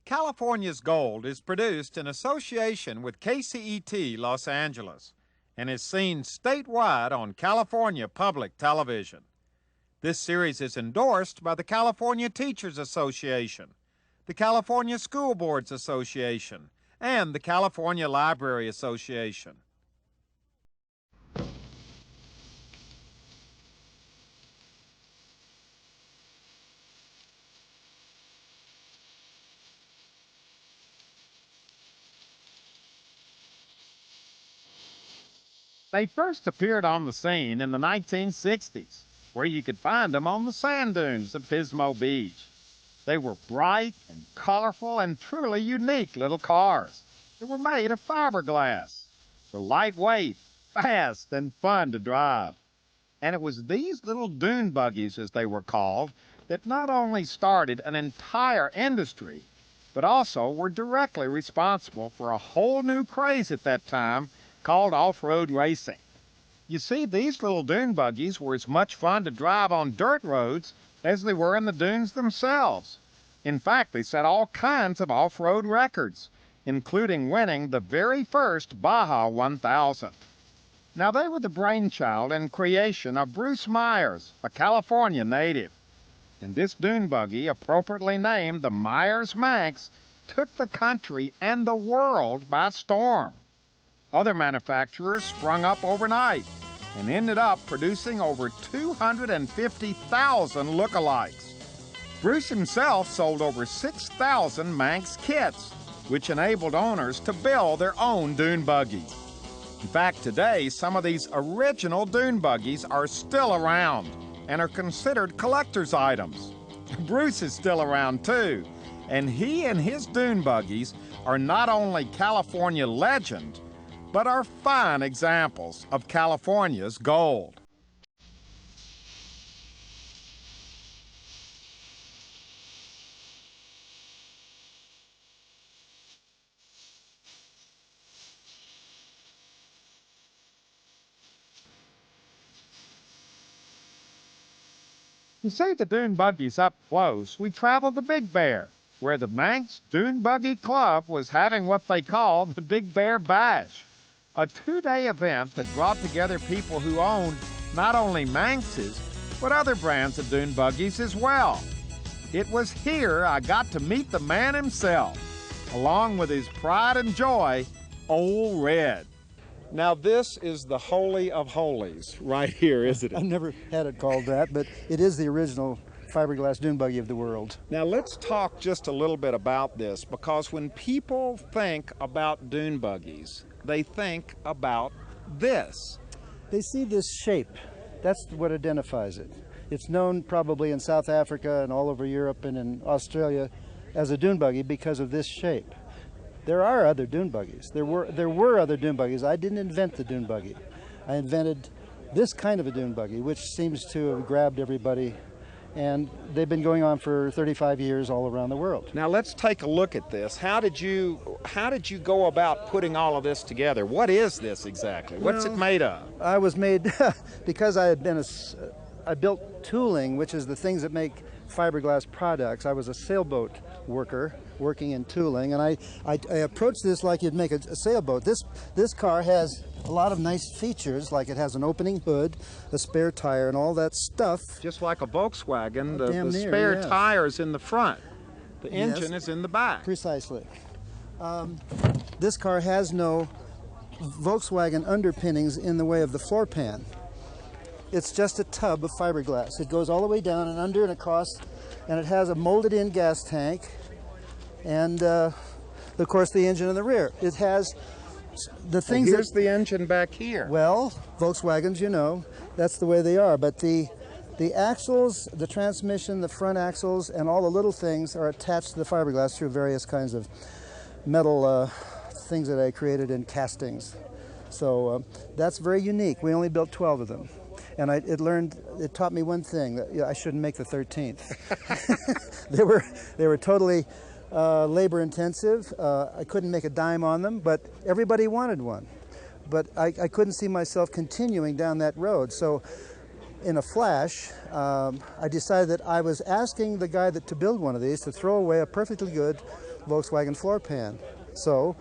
California's Gold is produced in association with KCET Los Angeles and is seen statewide on California Public Television. This series is endorsed by the California Teachers Association, the California School Boards Association, and the California Library Association. They first appeared on the scene in the 1960s, where you could find them on the sand dunes at Pismo Beach. They were bright and colorful and truly unique little cars. They were made of fiberglass. They're lightweight, fast, and fun to drive. And it was these little dune buggies, as they were called, that not only started an entire industry, but also were directly responsible for a whole new craze at that time called off-road racing. You see, these little dune buggies were as much fun to drive on dirt roads as they were in the dunes themselves. In fact, they set all kinds of off-road records, including winning the very first Baja 1000. Now, they were the brainchild and creation of Bruce Meyers, a California native. And this dune buggy, appropriately named the Meyers Manx, took the country and the world by storm. Other manufacturers sprung up overnight and ended up producing over 250,000 lookalikes. Bruce himself sold over 6,000 Manx kits, which enabled owners to build their own dune buggies. In fact, today, some of these original dune buggies are still around and are considered collector's items. Bruce is still around too, and he and his dune buggies are not only California legend, but are fine examples of California's gold. To see the dune buggies up close, we traveled to Big Bear, where the Manx Dune Buggy Club was having what they called the Big Bear Bash, a two-day event that brought together people who owned not only Manxes, but other brands of dune buggies as well. It was here I got to meet the man himself, along with his pride and joy, Old Red. Now this is the Holy of Holies right here, isn't it? I've never had it called that, but it is the original fiberglass dune buggy of the world. Now let's talk just a little bit about this, because when people think about dune buggies, they think about this. They see this shape. That's what identifies it. It's known probably in South Africa and all over Europe and in Australia as a dune buggy because of this shape. There are other dune buggies. There were other dune buggies. I didn't invent the dune buggy. I invented this kind of a dune buggy, which seems to have grabbed everybody, and they've been going on for 35 years all around the world. Now let's take a look at this. How did you go about putting all of this together? What is this exactly? What's it made of? I was made because I built tooling, which is the things that make fiberglass products. I was a sailboat worker working in tooling, and I approached this like you'd make a sailboat. This car has a lot of nice features, like it has an opening hood, a spare tire, and all that stuff. Just like a Volkswagen, the spare tire's in the front. The engine is in the back. Precisely. This car has no Volkswagen underpinnings in the way of the floor pan. It's just a tub of fiberglass. It goes all the way down and under and across, and it has a molded-in gas tank, and of course the engine in the rear. It has the things. Here's the engine back here. Well, Volkswagens, you know, that's the way they are. But the axles, the transmission, the front axles, and all the little things are attached to the fiberglass through various kinds of metal things that I created in castings. So that's very unique. We only built 12 of them. And it taught me one thing, that I shouldn't make the 13th. They were totally labor intensive. I couldn't make a dime on them, but everybody wanted one. But I couldn't see myself continuing down that road. So in a flash, I decided that I was asking the guy to build one of these to throw away a perfectly good Volkswagen floor pan. So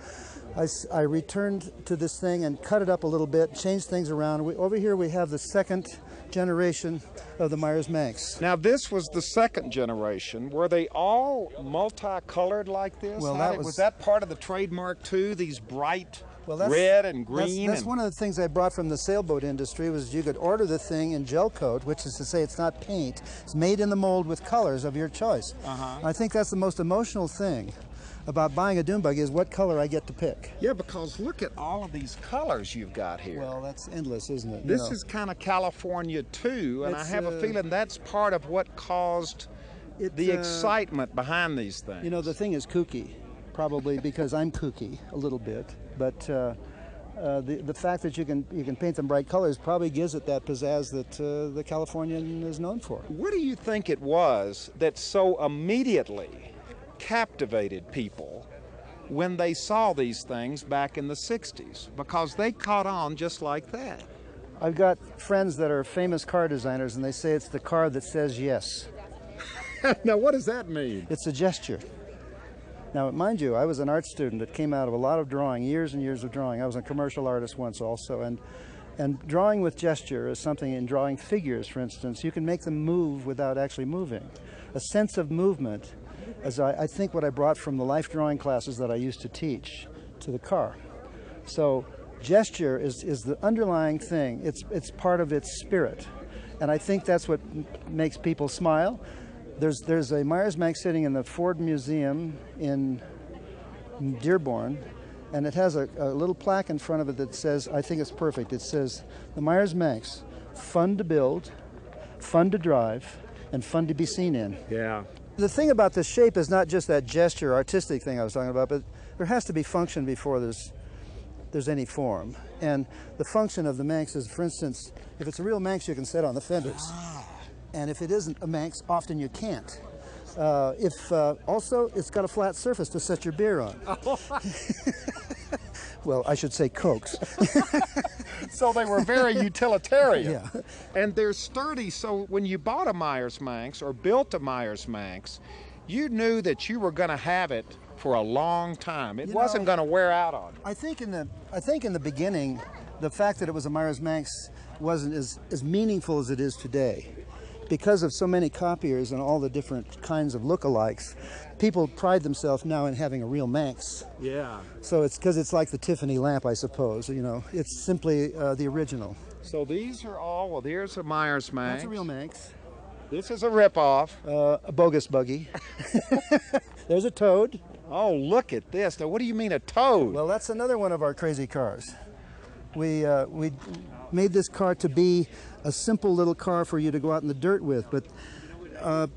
I returned to this thing and cut it up a little bit, changed things around. Over here we have the second generation of the Meyers Manx. Now this was the second generation. Were they all multicolored like this? Well, was that part of the trademark too? These bright well, red and green? That's one of the things I brought from the sailboat industry was you could order the thing in gel coat, which is to say it's not paint. It's made in the mold with colors of your choice. I think that's the most emotional thing about buying a dune buggy is what color I get to pick. Yeah, because look at all of these colors you've got here. Well, that's endless, isn't it? This is kind of California too, and I have a feeling that's part of what caused the excitement behind these things. You know, the thing is kooky, probably because I'm kooky a little bit, but the fact that you can paint them bright colors probably gives it that pizzazz that the Californian is known for. What do you think it was that so immediately captivated people when they saw these things back in the 60s? Because they caught on just like that. I've got friends that are famous car designers and they say it's the car that says yes. Now what does that mean? It's a gesture. Now mind you, I was an art student that came out of a lot of drawing, years and years of drawing. I was a commercial artist once also, and drawing with gesture is something. In drawing figures, for instance, you can make them move without actually moving. A sense of movement as I think what I brought from the life drawing classes that I used to teach to the car. So gesture is the underlying thing. It's part of its spirit. And I think that's what makes people smile. There's a Meyers Manx sitting in the Ford Museum in Dearborn, and it has a little plaque in front of it that says, I think it's perfect, it says, the Meyers Manx, fun to build, fun to drive, and fun to be seen in. Yeah. The thing about this shape is not just that gesture, artistic thing I was talking about, but there has to be function before there's any form. And the function of the Manx is, for instance, if it's a real Manx, you can set on the fenders. And if it isn't a Manx, often you can't. Also, it's got a flat surface to set your beer on. Well, I should say Cokes. So they were very utilitarian. Yeah. And they're sturdy, so when you bought a Meyers Manx or built a Meyers Manx, you knew that you were going to have it for a long time. It wasn't going to wear out on you. I think in the beginning, the fact that it was a Meyers Manx wasn't as meaningful as it is today. Because of so many copiers and all the different kinds of lookalikes, people pride themselves now in having a real Manx. Yeah. So it's because it's like the Tiffany lamp, I suppose. You know, it's simply the original. So these are all, well, here's a Meyers Manx. That's a real Manx. This is a ripoff. A bogus buggy. There's a Toad. Oh, look at this. Now, what do you mean a Toad? Well, that's another one of our crazy cars. We made this car to be a simple little car for you to go out in the dirt with, but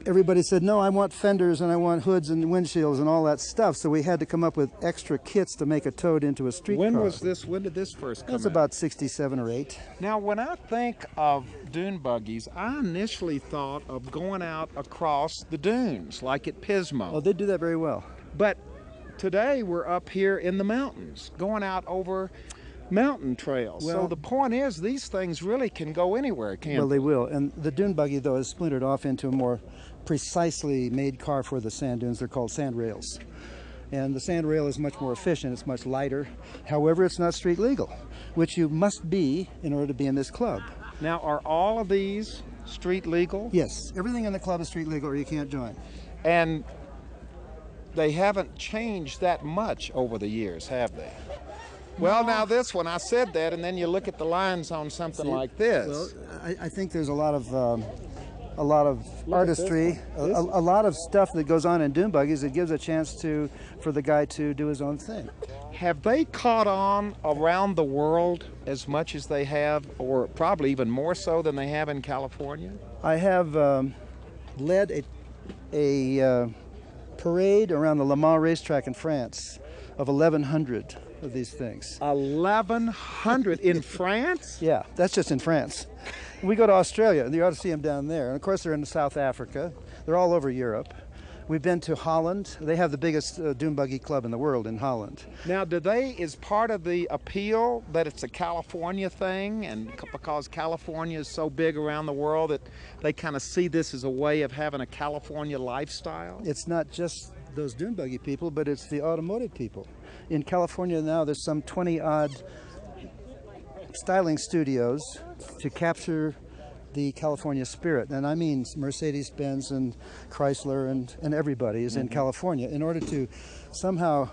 everybody said, no, I want fenders and I want hoods and windshields and all that stuff, so we had to come up with extra kits to make a Toad into a street car. When did this first come out? That's about 67 or 8. Now, when I think of dune buggies, I initially thought of going out across the dunes, like at Pismo. Oh, they do that very well. But today we're up here in the mountains, going out over mountain trails. Well, so the point is, these things really can go anywhere, can't they? Well, they will. And the dune buggy, though, is splintered off into a more precisely made car for the sand dunes. They're called sand rails. And the sand rail is much more efficient. It's much lighter. However, it's not street legal, which you must be in order to be in this club. Now, are all of these street legal? Yes. Everything in the club is street legal or you can't join. And they haven't changed that much over the years, have they? Well, now this one, I said that, and then you look at the lines on something like this. Well, I think there's a lot of artistry, a lot of stuff that goes on in dune buggies that gives a chance for the guy to do his own thing. Have they caught on around the world as much as they have, or probably even more so than they have in California? I have led a parade around the Le Mans racetrack in France of 1,100 of these things. 1,100 in France? Yeah, that's just in France. We go to Australia, and you ought to see them down there. And of course, they're in South Africa. They're all over Europe. We've been to Holland. They have the biggest dune buggy club in the world in Holland. Now, is part of the appeal that it's a California thing, and because California is so big around the world that they kind of see this as a way of having a California lifestyle? It's not just those dune buggy people, but it's the automotive people. In California now, there's some 20-odd styling studios to capture the California spirit, and I mean Mercedes-Benz and Chrysler and everybody is in California in order to somehow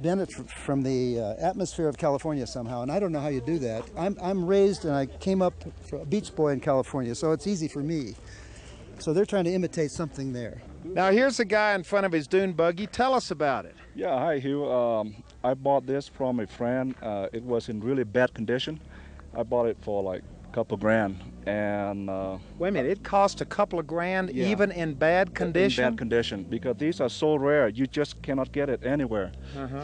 benefit from the atmosphere of California somehow, and I don't know how you do that. I'm raised and I came up a beach boy in California, so it's easy for me. So they're trying to imitate something there. Now here's a guy in front of his dune buggy. Tell us about it. Yeah, hi Hugh. I bought this from a friend. It was in really bad condition. I bought it for like couple grand, and wait a minute, it cost a couple of grand, yeah, even in bad condition? In bad condition, because these are so rare, you just cannot get it anywhere.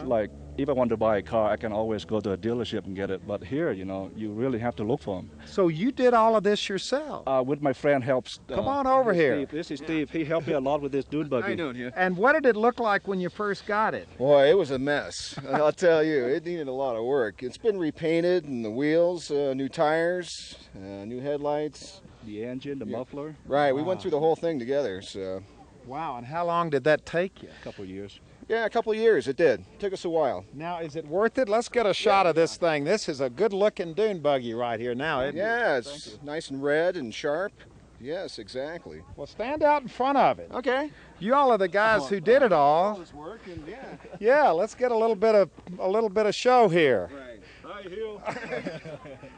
Like, if I want to buy a car, I can always go to a dealership and get it, but here, you know, you really have to look for them. So you did all of this yourself? With my friend helps. Come on over here. Steve. This is Steve. He helped me a lot with this dune buggy. How you doing, Hugh? And what did it look like when you first got it? Boy, it was a mess. I'll tell you, it needed a lot of work. It's been repainted, and the wheels, new tires, new headlights. The engine, the muffler. Right, we went through the whole thing together, so. Wow, and how long did that take you? A couple of years. Yeah, a couple of years, it did. It took us a while. Now, is it worth it? Let's get a shot of this thing. This is a good-looking dune buggy right here now, isn't it? Yeah, it's nice and red and sharp. Yes, exactly. Well, stand out in front of it. Okay. You all are the guys who did it all. This work, and yeah. Yeah, let's get a little bit of show here. Right. Hi, Hugh.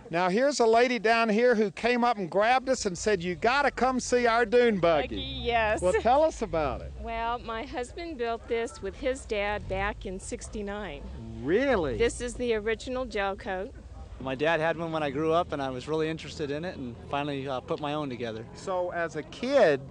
Now here's a lady down here who came up and grabbed us and said, "You got to come see our dune buggy." Yes. Well, tell us about it. Well, my husband built this with his dad back in '69. Really? This is the original gel coat. My dad had one when I grew up, and I was really interested in it, and finally put my own together. So as a kid,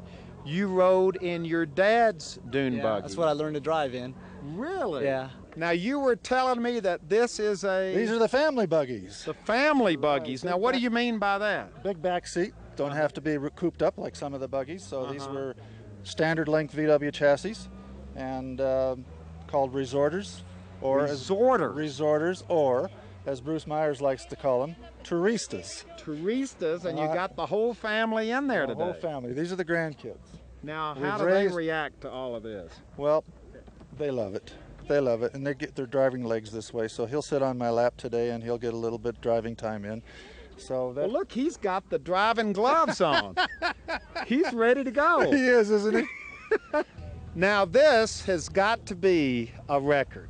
you rode in your dad's dune buggy. That's what I learned to drive in. Really? Yeah. Now you were telling me that this is These are the family buggies. the family buggies. Now what do you mean by that? Big back seat, don't have to be cooped up like some of the buggies. So these were standard length VW chassis, and called resorters, or resorters, or as Bruce Meyers likes to call them, touristas. Touristas, and you got the whole family in there The today. whole family. These are the grandkids. Now, We've how do they raised- react to all of this? Well, they love it. They love it, and they get their driving legs this way. So he'll sit on my lap today, and he'll get a little bit driving time in. So that Well, look, he's got the driving gloves on. He's ready to go. he is, isn't he? Now, this has got to be a record.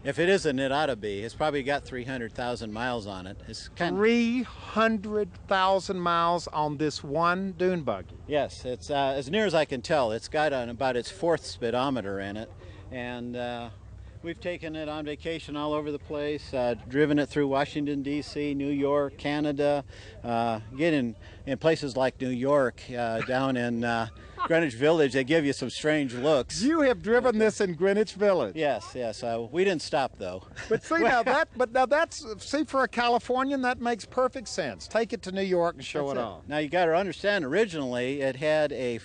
If it isn't, it ought to be. It's probably got 300,000 miles on it. It's kind 300,000 miles on this one dune buggy. Yes, it's as near as I can tell. It's got about its fourth speedometer in it, and we've taken it on vacation all over the place. Driven it through Washington D.C., New York, Canada. Getting in places like New York, down in Greenwich Village, they give you some strange looks. You have driven this in Greenwich Village. Yes, yes. We didn't stop though. But see see, for a Californian, that makes perfect sense. Take it to New York and show it off. Now you got to understand, originally it had a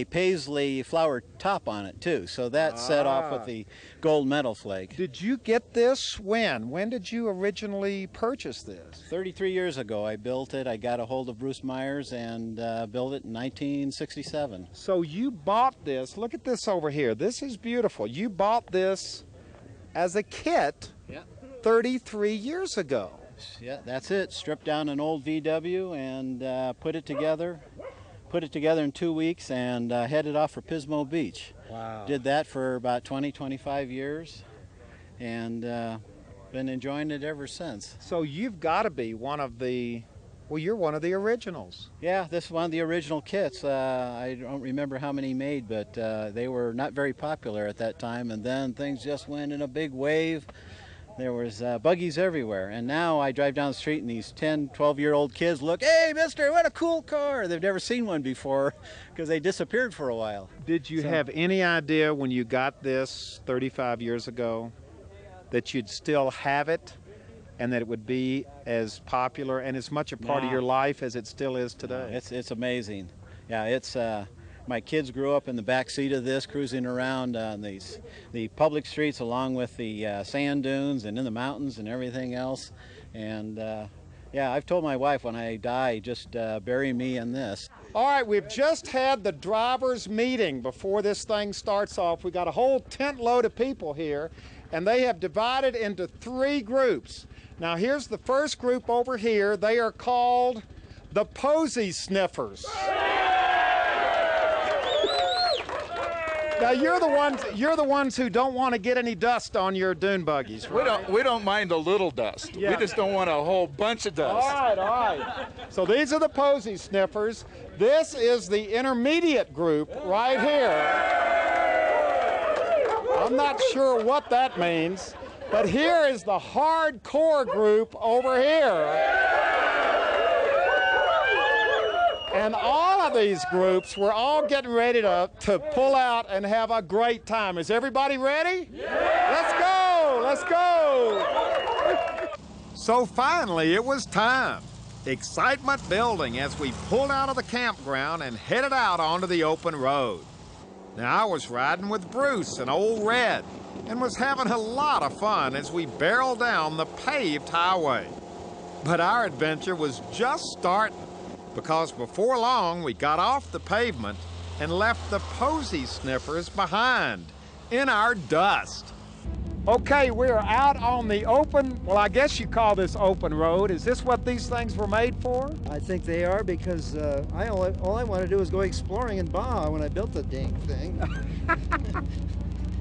paisley flower top on it too, so that set off with the gold medal flag. Did you get this when? When did you originally purchase this? 33 years ago I built it. I got a hold of Bruce Meyers and built it in 1967. So you bought this, look at this over here. This is beautiful. You bought this as a kit 33 years ago. Yeah, that's it. Stripped down an old VW and put it together. Put it together in 2 weeks and headed off for Pismo Beach. Wow. Did that for about 20-25 years and been enjoying it ever since. So you've got to be one of the, well, you're one of the originals. Yeah, this is one of the original kits. I don't remember how many made, but they were not very popular at that time, and then things just went in a big wave. There was buggies everywhere, and now I drive down the street and these 10, 12-year-old kids look, "Hey, mister, what a cool car." They've never seen one before because they disappeared for a while. Did you have any idea when you got this 35 years ago that you'd still have it and that it would be as popular and as much a part of your life as it still is today? It's amazing. Yeah, it's My kids grew up in the back seat of this, cruising around on the public streets along with the sand dunes and in the mountains and everything else. And yeah, I've told my wife when I die, just bury me in this. All right, we've just had the drivers' meeting before this thing starts off. We got a whole tent load of people here, and they have divided into 3 groups. Now, here's the first group over here. They are called the Posy Sniffers. Now you're the ones who don't want to get any dust on your dune buggies, right? We don't mind a little dust. Yeah. We just don't want a whole bunch of dust. All right. So these are the Posy Sniffers. This is the intermediate group right here. I'm not sure what that means, but here is the hardcore group over here. And all of these groups, we're all getting ready to pull out and have a great time. Is everybody ready? Yeah. Let's go! So finally, it was time. Excitement building as we pulled out of the campground and headed out onto the open road. Now, I was riding with Bruce and Old Red and was having a lot of fun as we barreled down the paved highway. But our adventure was just starting, because before long we got off the pavement and left the Posy Sniffers behind in our dust. Okay, we're out on the open, well, I guess you call this open road. Is this what these things were made for? I think they are, because all I want to do is go exploring in Baja when I built the dang thing.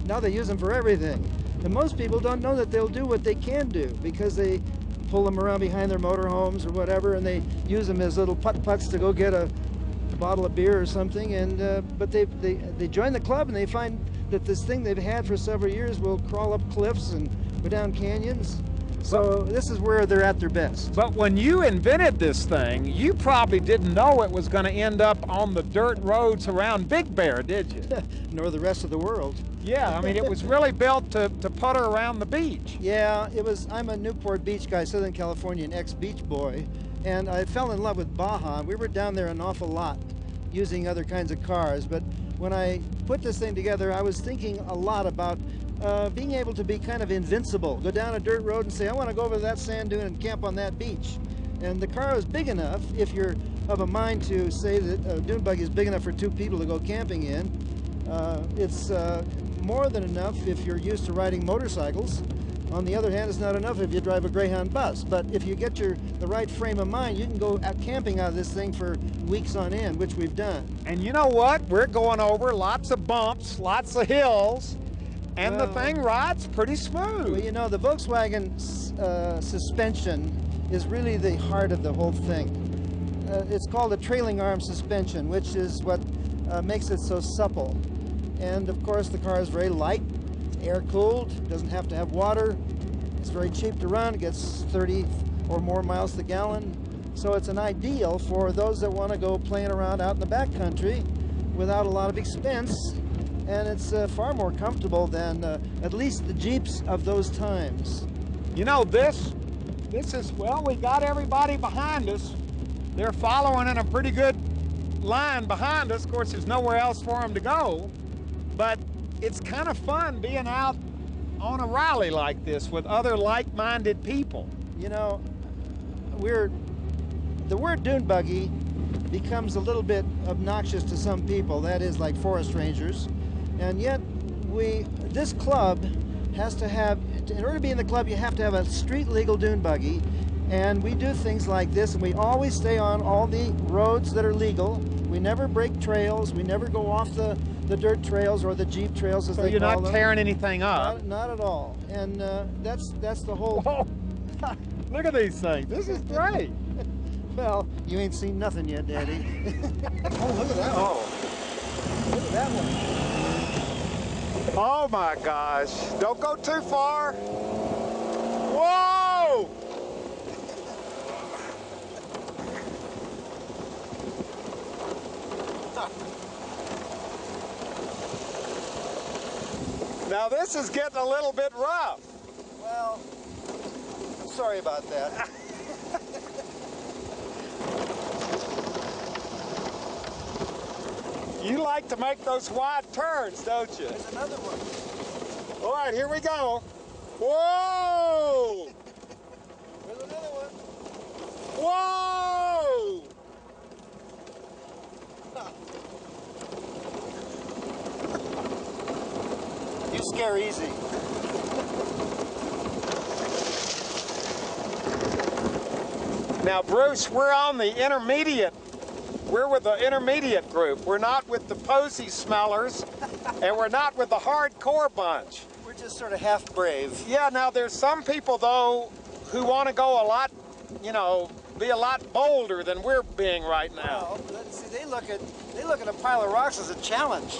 Now they use them for everything. And most people don't know that they'll do what they can do, because they pull them around behind their motorhomes or whatever, and they use them as little putt-putts to go get a bottle of beer or something. And but they join the club and they find that this thing they've had for several years will crawl up cliffs and go down canyons. So this is where they're at their best. But when you invented this thing, you probably didn't know it was going to end up on the dirt roads around Big Bear, did you? Nor the rest of the world. Yeah, I mean, it was really built to putter around the beach. Yeah, it was. I'm a Newport Beach guy, Southern California, an ex-beach boy, and I fell in love with Baja. We were down there an awful lot using other kinds of cars, but when I put this thing together, I was thinking a lot about being able to be kind of invincible. Go down a dirt road and say, I want to go over to that sand dune and camp on that beach. And the car is big enough, if you're of a mind to say that a dune buggy is big enough for 2 people to go camping in. It's more than enough if you're used to riding motorcycles. On the other hand, it's not enough if you drive a Greyhound bus. But if you get the right frame of mind, you can go out camping out of this thing for weeks on end, which we've done. And you know what? We're going over lots of bumps, lots of hills, and the thing rides pretty smooth. Well, you know, the Volkswagen suspension is really the heart of the whole thing. It's called a trailing arm suspension, which is what makes it so supple. And of course, the car is very light, air-cooled, doesn't have to have water. It's very cheap to run. It gets 30 or more miles to the gallon. So it's an ideal for those that want to go playing around out in the backcountry without a lot of expense. And it's far more comfortable than at least the Jeeps of those times. You know, this is, well, we got everybody behind us. They're following in a pretty good line behind us. Of course, there's nowhere else for them to go. But it's kind of fun being out on a rally like this with other like-minded people. You know, the word dune buggy becomes a little bit obnoxious to some people, that is, like forest rangers. And yet, this club has to have, in order to be in the club, you have to have a street-legal dune buggy. And we do things like this, and we always stay on all the roads that are legal. We never break trails. We never go off the dirt trails or the Jeep trails, as they call them. So you're not tearing anything up? Not at all. And that's the whole... Whoa. Look at these things. This is great. Well, you ain't seen nothing yet, Daddy. Oh, look at that one. Oh. Look at that one. Oh, my gosh. Don't go too far. Whoa! Now this is getting a little bit rough. Well, I'm sorry about that. You like to make those wide turns, don't you? There's another one. All right, here we go. Whoa! There's another one. Whoa! You scare easy. Now, Bruce, we're on the intermediate. We're with the intermediate group. We're not with the posy smellers, and we're not with the hardcore bunch. We're just sort of half brave. Yeah, now there's some people, though, who want to go a lot, you know, be a lot bolder than we're being right now. Well, see, they look at a pile of rocks as a challenge.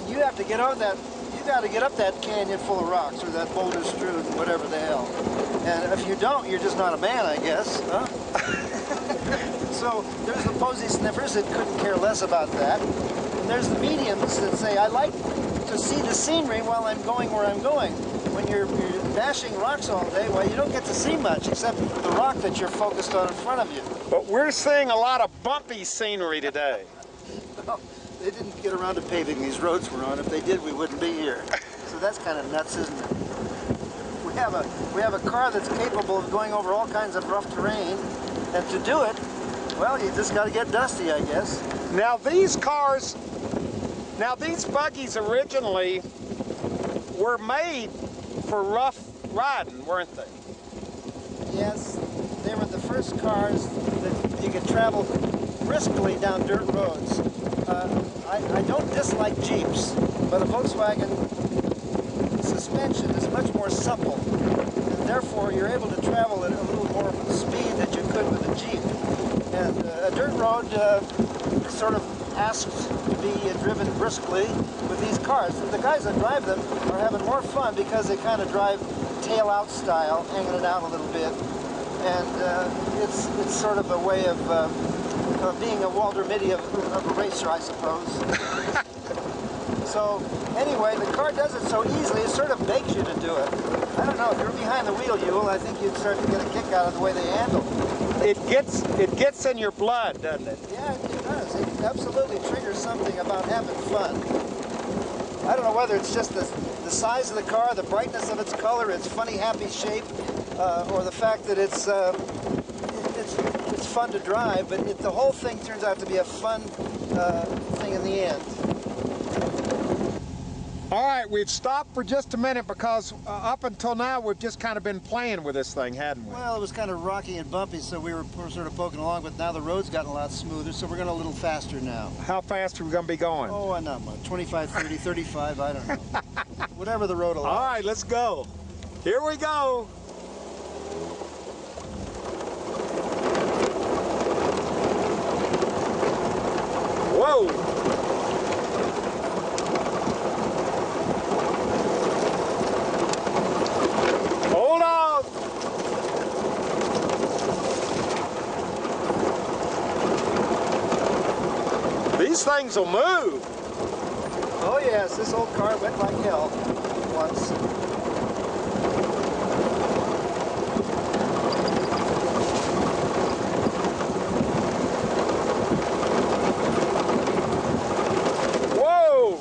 You have to get on that. You got to get up that canyon full of rocks, or that boulder strewn, whatever the hell. And if you don't, you're just not a man, I guess, huh? So there's the posy sniffers that couldn't care less about that. And there's the mediums that say, I like to see the scenery while I'm going where I'm going. When you're dashing rocks all day, well, you don't get to see much except the rock that you're focused on in front of you. But we're seeing a lot of bumpy scenery today. Well, they didn't get around to paving these roads we're on. If they did, we wouldn't be here. So that's kind of nuts, isn't it? We have a car that's capable of going over all kinds of rough terrain, and to do it, well, you just got to get dusty, I guess. Now these buggies originally were made for rough riding, weren't they? Yes, they were the first cars that you could travel briskly down dirt roads. I don't dislike Jeeps, but a Volkswagen suspension is much more supple, and therefore you're able to travel at a little more speed than you could with a Jeep. And a dirt road sort of asks to be driven briskly with these cars. And the guys that drive them are having more fun because they kind of drive tail out style, hanging it out a little bit. And it's sort of a way of being a Walter Mitty of a racer, I suppose. So anyway, the car does it so easily, it sort of begs you to do it. I don't know, if you're behind the wheel, Huell, I think you'd start to get a kick out of the way they handle. It gets in your blood, doesn't it? Yeah, it does. It absolutely triggers something about having fun. I don't know whether it's just the size of the car, the brightness of its color, its funny, happy shape, or the fact that it's fun to drive, but the whole thing turns out to be a fun thing in the end. All right, we've stopped for just a minute because up until now we've just kind of been playing with this thing, hadn't we? Well, it was kind of rocky and bumpy, so we were sort of poking along, but now the road's gotten a lot smoother, so we're going a little faster now. How fast are we going to be going? Oh, not much. 25, 30, 35, I don't know. Whatever the road allows. All right, let's go. Here we go. Whoa. These things will move. Oh yes, this old car went like hell once. Whoa!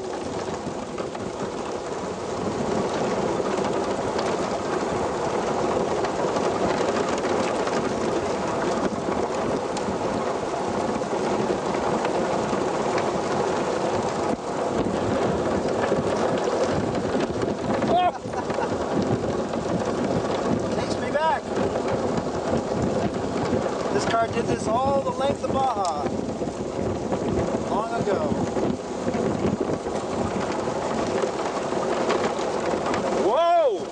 Did this all the length of Baja long ago. Whoa!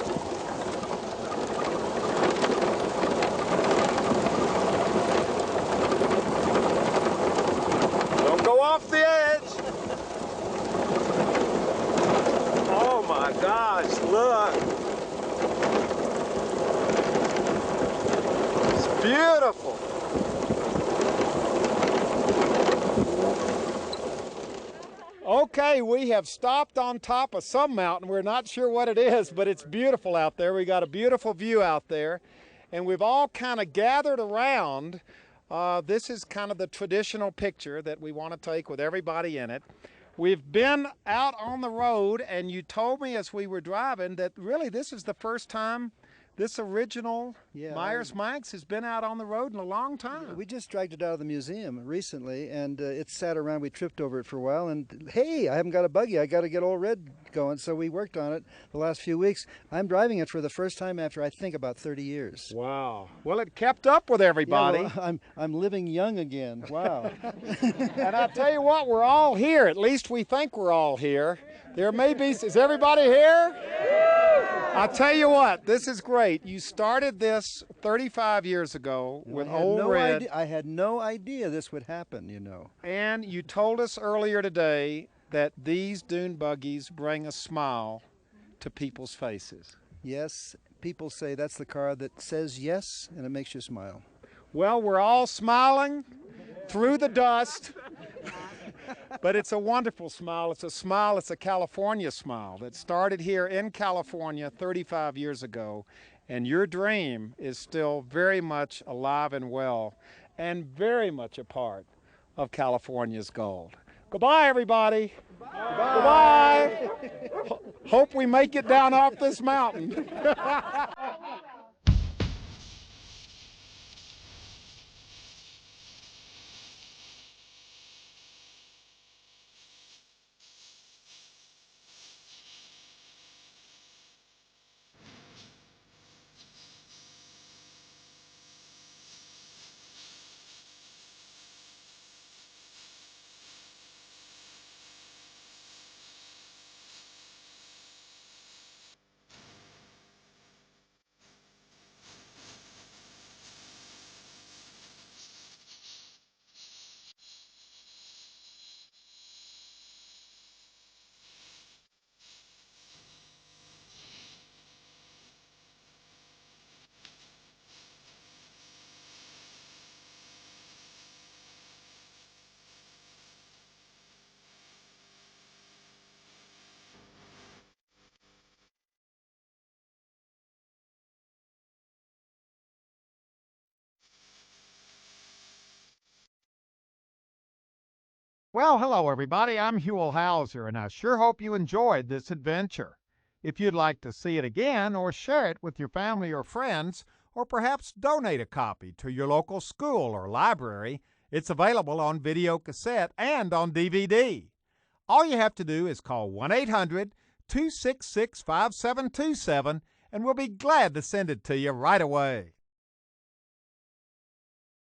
Don't go off the edge. Oh my gosh, look. It's beautiful. Okay, we have stopped on top of some mountain. We're not sure what it is, but it's beautiful out there. We got a beautiful view out there. And we've all kind of gathered around This is kind of the traditional picture that we want to take with everybody in it. We've been out on the road, and you told me as we were driving that really this is the first time this original Meyers Manx has been out on the road in a long time. We just dragged it out of the museum recently, and it sat around. We tripped over it for a while, and hey, I haven't got a buggy. I got to get old Red going, so we worked on it the last few weeks. I'm driving it for the first time after, I think, about 30 years. Wow. Well, it kept up with everybody. Yeah, well, I'm living young again. Wow. And I tell you what, we're all here. At least we think we're all here. There may be, is everybody here? I tell you what, this is great. You started this 35 years ago with Old Red. I had no idea this would happen, you know. And you told us earlier today that these dune buggies bring a smile to people's faces. Yes, people say that's the car that says yes, and it makes you smile. Well, we're all smiling through the dust. But it's a wonderful smile. It's a smile, it's a California smile that started here in California 35 years ago. And your dream is still very much alive and well and very much a part of California's gold. Goodbye, everybody. Goodbye. Goodbye. Hope we make it down off this mountain. Well, hello everybody. I'm Huell Hauser, and I sure hope you enjoyed this adventure. If you'd like to see it again or share it with your family or friends, or perhaps donate a copy to your local school or library, it's available on video cassette and on DVD. All you have to do is call 1-800-266-5727, and we'll be glad to send it to you right away.